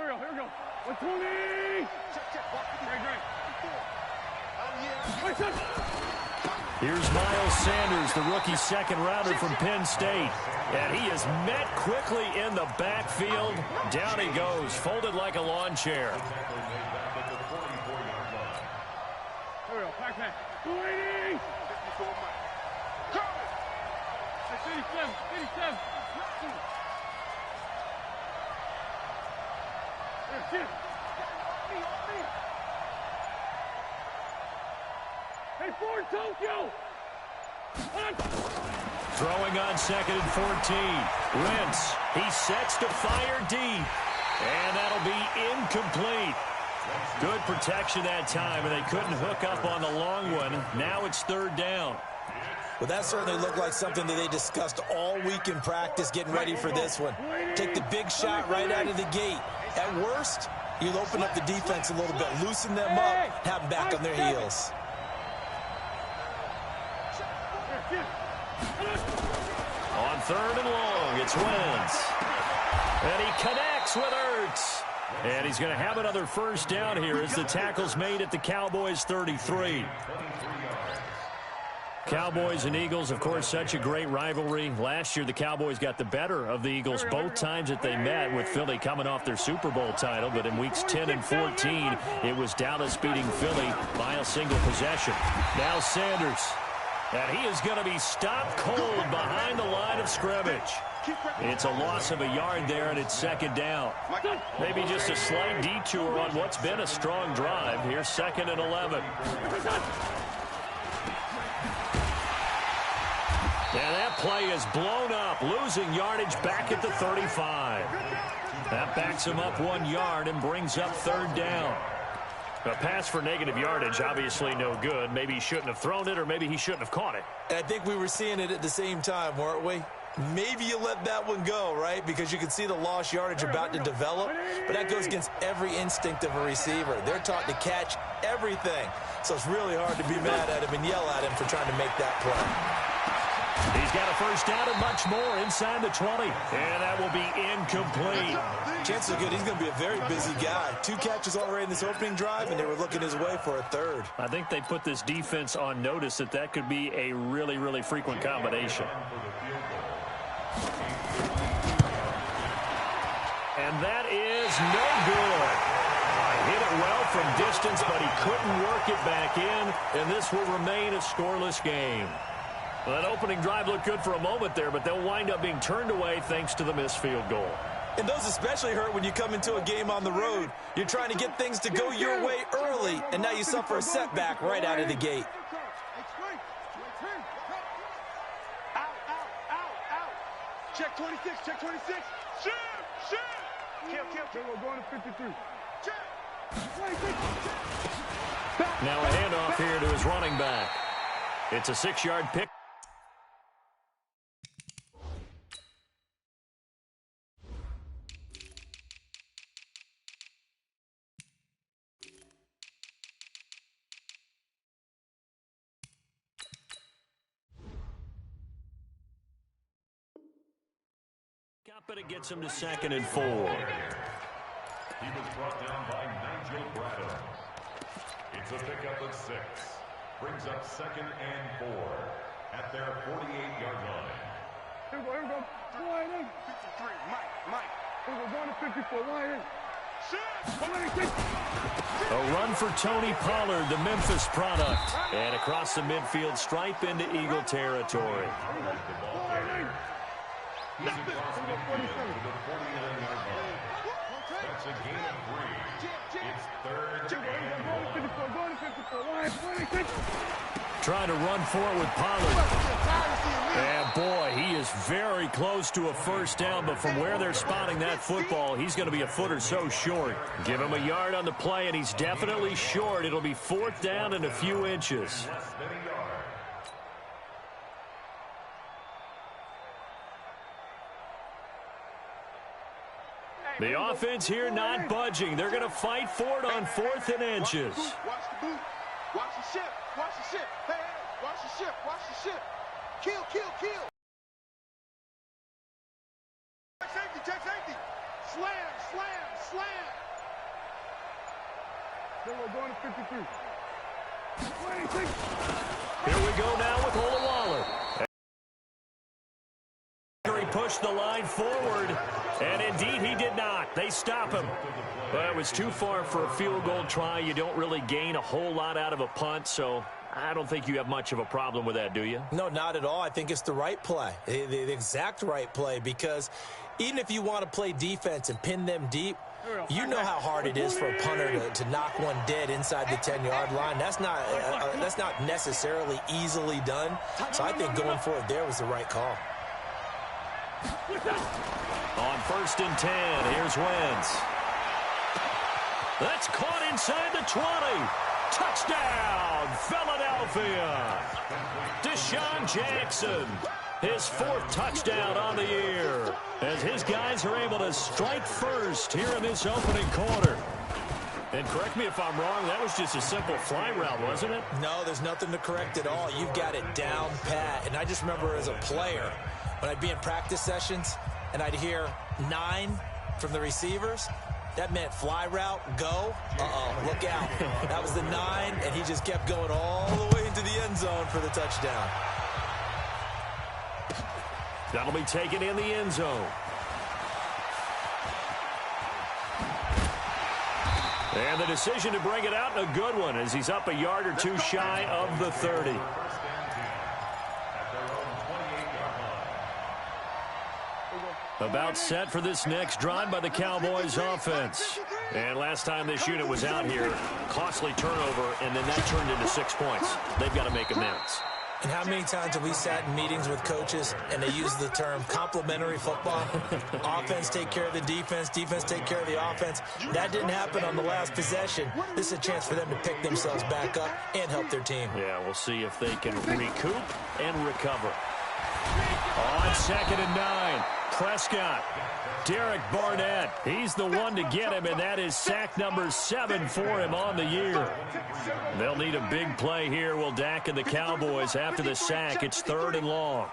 Here we go. 120. Check. Here's Miles Sanders, the rookie second-rounder from Penn State. And he is met quickly in the backfield. Down he goes, folded like a lawn chair. Here we go. Pac-Man. 280. 87. Hey, Ford, Tokyo! Throwing on 2nd and 14. Wentz, he sets to fire deep. And that'll be incomplete. Good protection that time, and they couldn't hook up on the long one. Now it's 3rd down. Well, that certainly looked like something that they discussed all week in practice, getting ready for this one. Take the big shot right out of the gate. At worst, you'll open up the defense a little bit, loosen them up, have them back on their heels. On 3rd and long, it's Wentz. And he connects with Ertz. And he's going to have another first down here as the tackle's made at the Cowboys' 33. Cowboys and Eagles, of course, such a great rivalry. Last year, the Cowboys got the better of the Eagles both times that they met, with Philly coming off their Super Bowl title. But in weeks 10 and 14, it was Dallas beating Philly by a single possession. Now Sanders. And he is going to be stopped cold behind the line of scrimmage. It's a loss of a yard there, and it's 2nd down. Maybe just a slight detour on what's been a strong drive. Here's 2nd and 11. And that play is blown up, losing yardage back at the 35. That backs him up 1 yard and brings up 3rd down. A pass for negative yardage, obviously no good. Maybe he shouldn't have thrown it, or maybe he shouldn't have caught it. And I think we were seeing it at the same time, weren't we? Maybe you let that one go, right? Because you can see the lost yardage about to develop. But that goes against every instinct of a receiver. They're taught to catch everything. So it's really hard to be mad at him and yell at him for trying to make that play. He's got a first down and much more inside the 20. And that will be incomplete. Chances are good he's going to be a very busy guy. 2 catches already in this opening drive, and they were looking his way for a 3rd. I think they put this defense on notice that that could be a really, really frequent combination. And that is no good. Hit it well from distance, but he couldn't work it back in, and this will remain a scoreless game. Well, that opening drive looked good for a moment there, but they'll wind up being turned away thanks to the missed field goal. And those especially hurt when you come into a game on the road. You're trying to get things to go your way early, and now you suffer a setback right out of the gate. Check 26, check 26. Shoot! Kill. We're going to 53. Now a handoff here to his running back. It's a 6-yard pick. But it gets him to 2nd and 4. He was brought down by Nigel Bradham. It's a pickup of 6. Brings up 2nd and 4 at their 48-yard line. Here we go. Line in. 53, Mike. Here we're going to 54, line in. A run for Tony Pollard, the Memphis product. And across the midfield stripe into Eagle territory. He's across midfield to the 49-yard line. That's a gain of 3. It's 3rd and 1. Trying to run for it with Pollard. And boy, he is very close to a first down, but from where they're spotting that football, he's going to be a foot or so short. Give him a yard on the play, and he's definitely short. It'll be 4th down and a few inches. The offense here not budging. They're going to fight for it on 4th and inches. Watch the boot. Watch the ship. Watch the ship. Hey, watch the ship. Watch the ship. Kill. Check safety. Slam. Then we're going to 53. 26. Here we go now with Olawalu. He pushed the line forward, and indeed he did not. They stop him. But it was too far for a field goal try. You don't really gain a whole lot out of a punt, so I don't think you have much of a problem with that, do you? No, not at all. I think it's the right play, the exact right play, because even if you want to play defense and pin them deep, you know how hard it is for a punter to knock one dead inside the 10-yard line. That's not necessarily easily done. So I think going for it there was the right call. On 1st and 10, here's Wentz. That's caught inside the 20. Touchdown, Philadelphia. Deshaun Jackson, his 4th touchdown on the year, as his guys are able to strike first here in this opening quarter. And correct me if I'm wrong, that was just a simple fly route, wasn't it? No, there's nothing to correct at all. You've got it down pat. And I just remember as a player, when I'd be in practice sessions and I'd hear 9 from the receivers, that meant fly route, go. Look out. That was the 9, and he just kept going all the way into the end zone for the touchdown. That'll be taken in the end zone. And the decision to bring it out, a good one, as he's up a yard or two shy of the 30. About set for this next drive by the Cowboys offense. And last time this unit was out here, costly turnover, and then that turned into 6 points. They've got to make amends. And how many times have we sat in meetings with coaches and they use the term complementary football? Offense take care of the defense, defense take care of the offense. That didn't happen on the last possession. This is a chance for them to pick themselves back up and help their team. Yeah, we'll see if they can recoup and recover. On 2nd and 9, Prescott. Derek Barnett, he's the one to get him, and that is sack number 7 for him on the year. They'll need a big play here. Will Dak and the Cowboys after the sack. It's 3rd and long.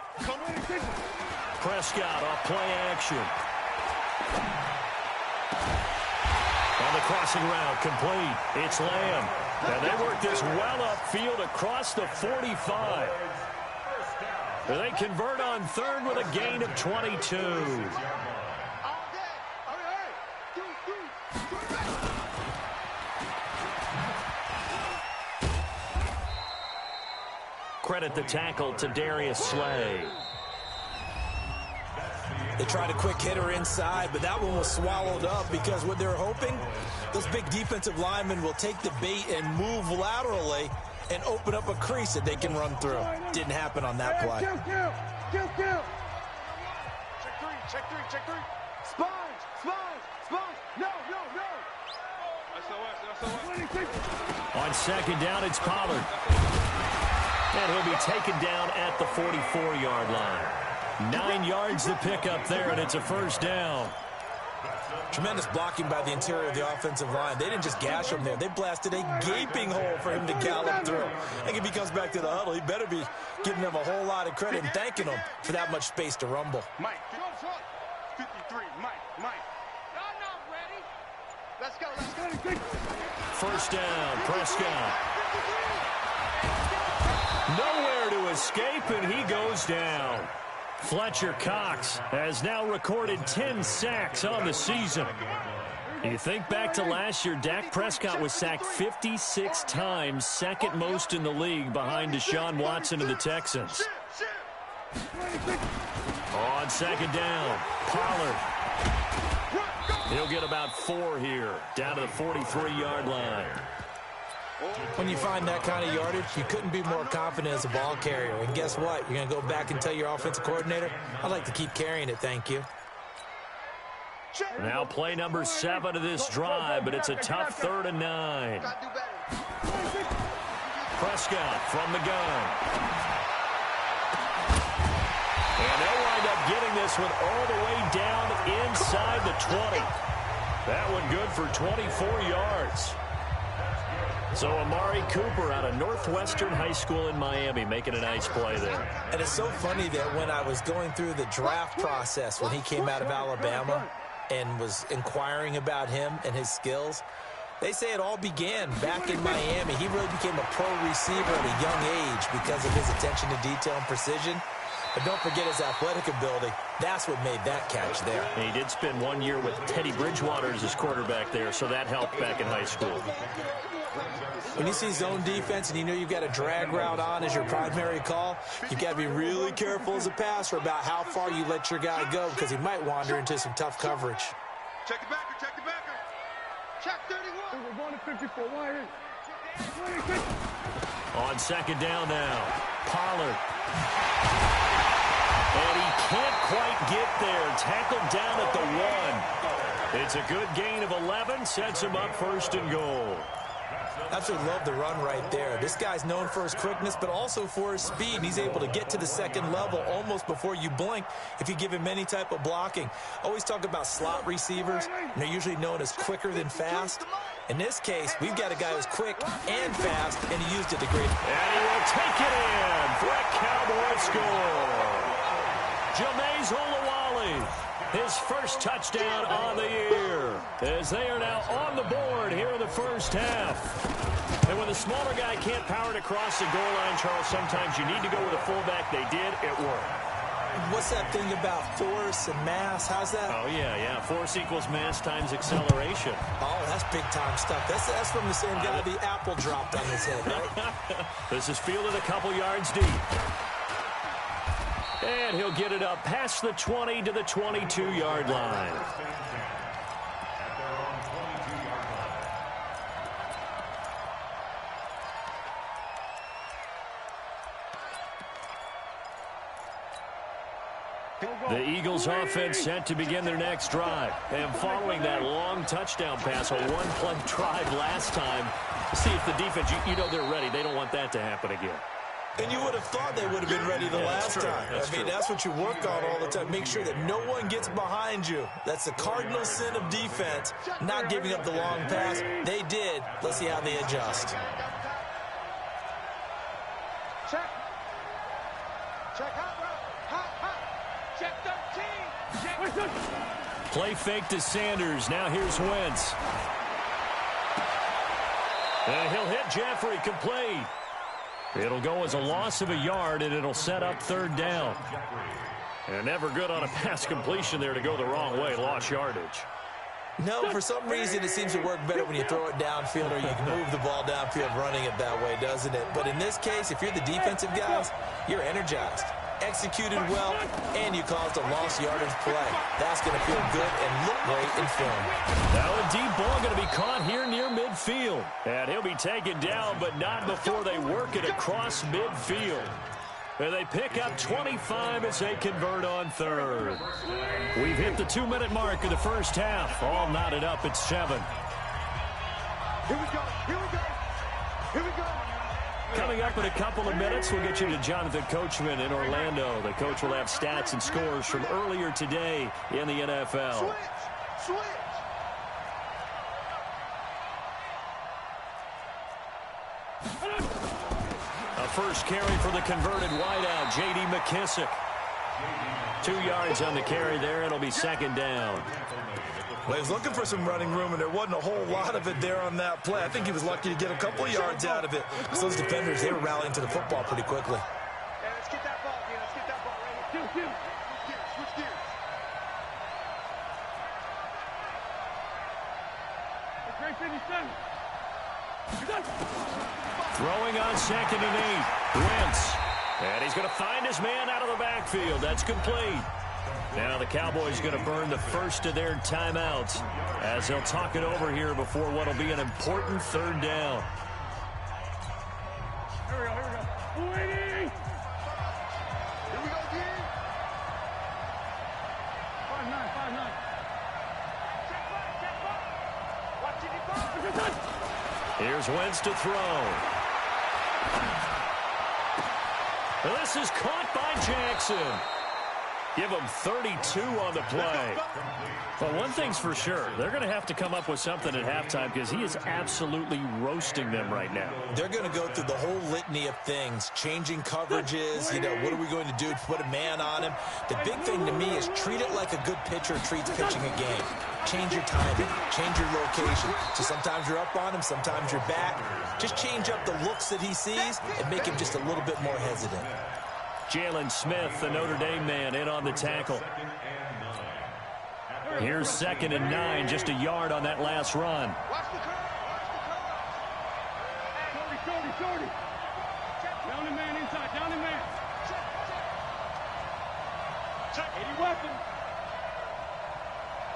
Prescott off play action. On the crossing route, complete. It's Lamb. And they work this well upfield across the 45. They convert on 3rd with a gain of 22. Credit the tackle to Darius Slay. They tried a quick hitter inside, but that one was swallowed up because what they're hoping, those big defensive linemen will take the bait and move laterally and open up a crease that they can run through. Didn't happen on that play. Check 3. Sponge. No. On 2nd down, it's Pollard. And he'll be taken down at the 44-yard line. 9 yards to pick up there, and it's a 1st down. Tremendous blocking by the interior of the offensive line. They didn't just gash him there. They blasted a gaping hole for him to gallop through. I think if he comes back to the huddle, he better be giving them a whole lot of credit and thanking them for that much space to rumble. Mike, 53, Mike. Y'all not ready. Let's go. 1st down, Prescott. Nowhere to escape, and he goes down. Fletcher Cox has now recorded 10 sacks on the season. You think back to last year, Dak Prescott was sacked 56 times, 2nd most in the league behind Deshaun Watson of the Texans. On 2nd down, Pollard. He'll get about 4 here, down to the 43-yard line. When you find that kind of yardage, you couldn't be more confident as a ball carrier. And guess what? You're going to go back and tell your offensive coordinator, I'd like to keep carrying it, thank you. Now play number 7 of this drive, but it's a tough 3rd and 9. Prescott from the gun. And they'll wind up getting this one all the way down inside the 20. That one good for 24 yards. So Amari Cooper out of Northwestern High School in Miami making a nice play there. And it's so funny that when I was going through the draft process when he came out of Alabama and was inquiring about him and his skills, They say it all began back in Miami. He really became a pro receiver at a young age because of his attention to detail and precision. But don't forget his athletic ability. That's what made that catch there. And he did spend 1 year with Teddy Bridgewater as his quarterback there, so that helped back in high school. When you see zone defense and you know you've got a drag route on as your primary call, you've got to be really careful as a passer about how far you let your guy go because he might wander into some tough coverage. Check the backer, check the backer. Check 31. We're going to 54. Why here? On second down now, Pollard. And he can't quite get there. Tackled down at the 1. It's a good gain of 11. Sets him up first and goal. Absolutely love the run right there. This guy's known for his quickness, but also for his speed. And he's able to get to the second level almost before you blink if you give him any type of blocking. Always talk about slot receivers, and they're usually known as quicker than fast. In this case, we've got a guy who's quick and fast, and he used it to great. And he will take it in for a Cowboy score. Jameis Olawale, his first touchdown on the year, as they are now on the board here in the first half. And when the smaller guy can't power it across the goal line, Charles, sometimes you need to go with a fullback. They did. It worked. What's that thing about force and mass? How's that? Oh, yeah. Force equals mass times acceleration. Oh, that's big-time stuff. That's from the same guy the apple dropped on his head, right? This is fielded a couple yards deep. And he'll get it up past the 20 to the 22-yard line. The Eagles offense set to begin their next drive. And following that long touchdown pass, a one-play drive last time, see if the defense, you know they're ready. They don't want that to happen again. And you would have thought they would have been ready the last time. That's what you work on all the time. Make sure that no one gets behind you. That's the cardinal sin of defense, not giving up the long pass. They did. Let's see how they adjust. Check. Check hot, bro. Hot. Check 13. Check. Play fake to Sanders. Now here's Wentz. And he'll hit Jeffrey, complete. It'll go as a loss of a yard, and it'll set up third down. And never good on a pass completion there to go the wrong way. Lost yardage. No, for some reason it seems to work better when you throw it downfield or you can move the ball downfield running it that way, doesn't it? But in this case, if you're the defensive guys, you're energized, executed well, and you caused a lost yardage play. That's going to feel good and look great in film. Now a deep ball going to be caught here near midfield. And he'll be taken down, but not before they work it across midfield. And they pick up 25 as they convert on third. We've hit the 2-minute mark of the first half. All knotted up at 7. Here we go. Coming up in a couple of minutes, we'll get you to Jonathan Coachman in Orlando. The coach will have stats and scores from earlier today in the NFL. Switch. A first carry for the converted wideout, J.D. McKissick. 2 yards on the carry there. It'll be second down. Well, he was looking for some running room, and there wasn't a whole lot of it there on that play. I think he was lucky to get a couple of yards out of it. So those defenders, they were rallying to the football pretty quickly. Yeah, let's get that ball, man. Let's get that ball right here. Switch gears. Great 57. Throwing on second and 8. Wentz. And he's going to find his man out of the backfield. That's complete. Now the Cowboys going to burn the first of their timeouts as they'll talk it over here before what will be an important third down. Here we go. Waiting. Here we go, D. 5-9. Check back. Watch it. Here's Wentz to throw. This is caught by Jackson. Give them 32 on the play. Well, one thing's for sure. They're going to have to come up with something at halftime because he is absolutely roasting them right now. They're going to go through the whole litany of things, changing coverages, what are we going to do to put a man on him? The big thing to me is treat it like a good pitcher treats pitching a game. Change your timing, change your location. So sometimes you're up on him, sometimes you're back. Just change up the looks that he sees and make him just a little bit more hesitant. Jalen Smith, the Notre Dame man, in on the tackle. Here's 2nd and 9, just a yard on that last run. Watch the curve. Shorty. Down the man inside. Down the man. Check 80 weapon.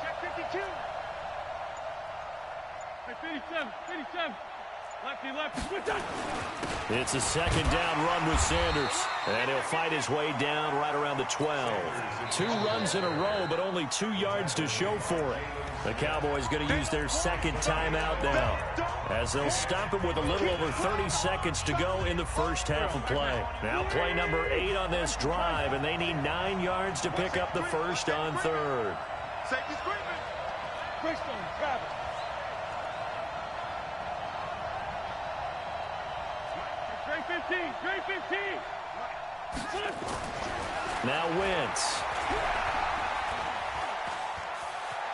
Check 52. Hey, 57. Lefty. Switch on. It's a 2nd down run with Sanders. And he'll fight his way down right around the 12. 2 runs in a row, but only 2 yards to show for it. The Cowboys going to use their 2nd timeout now, as they'll stop it with a little over 30 seconds to go in the first half of play. Now play number 8 on this drive, and they need 9 yards to pick up the first on 3rd. Safety screaming. Christian, Travis. Straight 15. Now Wentz.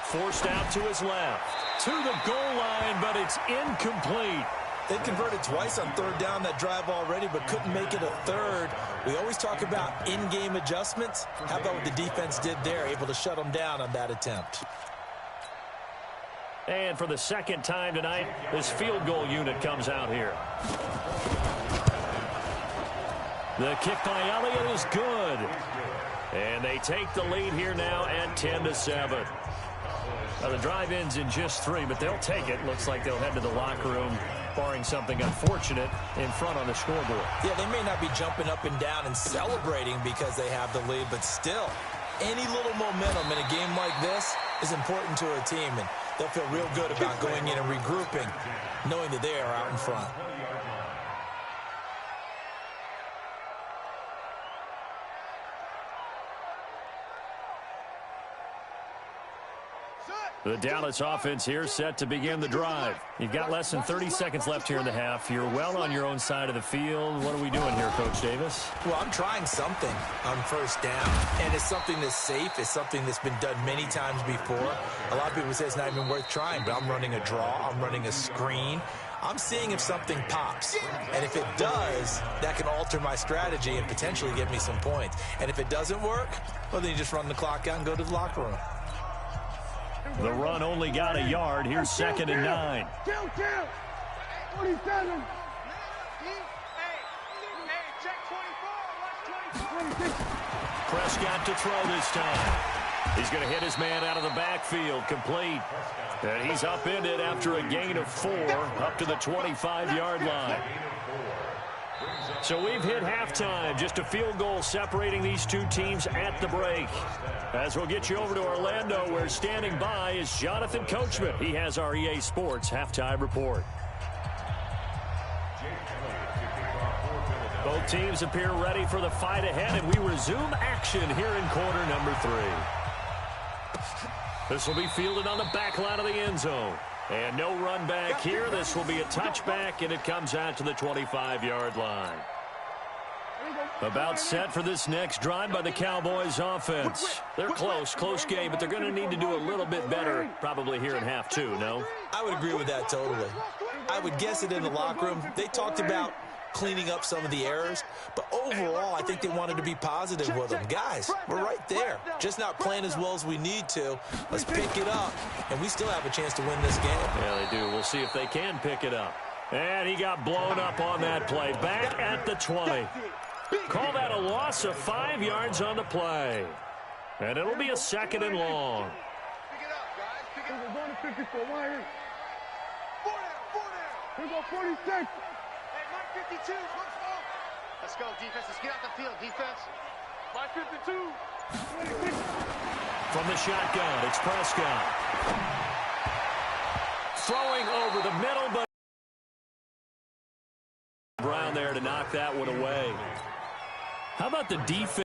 Forced out to his left. To the goal line, but it's incomplete. They converted twice on 3rd down that drive already, but couldn't make it a 3rd. We always talk about in-game adjustments. How about what the defense did there, able to shut them down on that attempt? And for the 2nd time tonight, this field goal unit comes out here. The kick by Elliott is good. And they take the lead here now at 10-7. Now the drive ends in just 3, but they'll take it. Looks like they'll head to the locker room, barring something unfortunate, in front on the scoreboard. Yeah, they may not be jumping up and down and celebrating because they have the lead, but still, any little momentum in a game like this is important to a team, and they'll feel real good about going in and regrouping, knowing that they are out in front. The Dallas offense here set to begin the drive. You've got less than 30 seconds left here in the half. You're well on your own side of the field. What are we doing here, Coach Davis? Well, I'm trying something on 1st down, and it's something that's safe. It's something that's been done many times before. A lot of people say it's not even worth trying, but I'm running a draw. I'm running a screen. I'm seeing if something pops, and if it does, that can alter my strategy and potentially get me some points. And if it doesn't work, well, then you just run the clock out and go to the locker room. The run only got a yard. Here's 2nd and 9. 47. Prescott to throw this time. He's going to hit his man out of the backfield, complete. And he's upended after a gain of 4 up to the 25-yard line. So we've hit halftime, just a field goal separating these two teams at the break. As we'll get you over to Orlando, where standing by is Jonathan Coachman. He has our EA Sports halftime report. Both teams appear ready for the fight ahead, and we resume action here in quarter number 3. This will be fielded on the back line of the end zone. And no run back here. This will be a touchback, and it comes out to the 25-yard line. About set for this next drive by the Cowboys offense. They're close game, but they're going to need to do a little bit better probably here in half 2, no? I would agree with that totally. I would guess it in the locker room. They talked about cleaning up some of the errors, but overall, I think they wanted to be positive with them. Guys, we're right there. Just not playing as well as we need to. Let's pick it up, and we still have a chance to win this game. Yeah, they do. We'll see if they can pick it up. And he got blown up on that play. Back at the 20. Call that a loss of 5 yards on the play. And it'll be a 2nd and long. Pick it up, guys. Pick it up. We're going to 54. Why here? 4 down. We're going 46. Hey, Mike 52. Let's go, defense. Let's get out the field, defense. Mike 52. From the shotgun, it's Prescott. Throwing over the middle, but Brown there to knock that one away. How about the defense?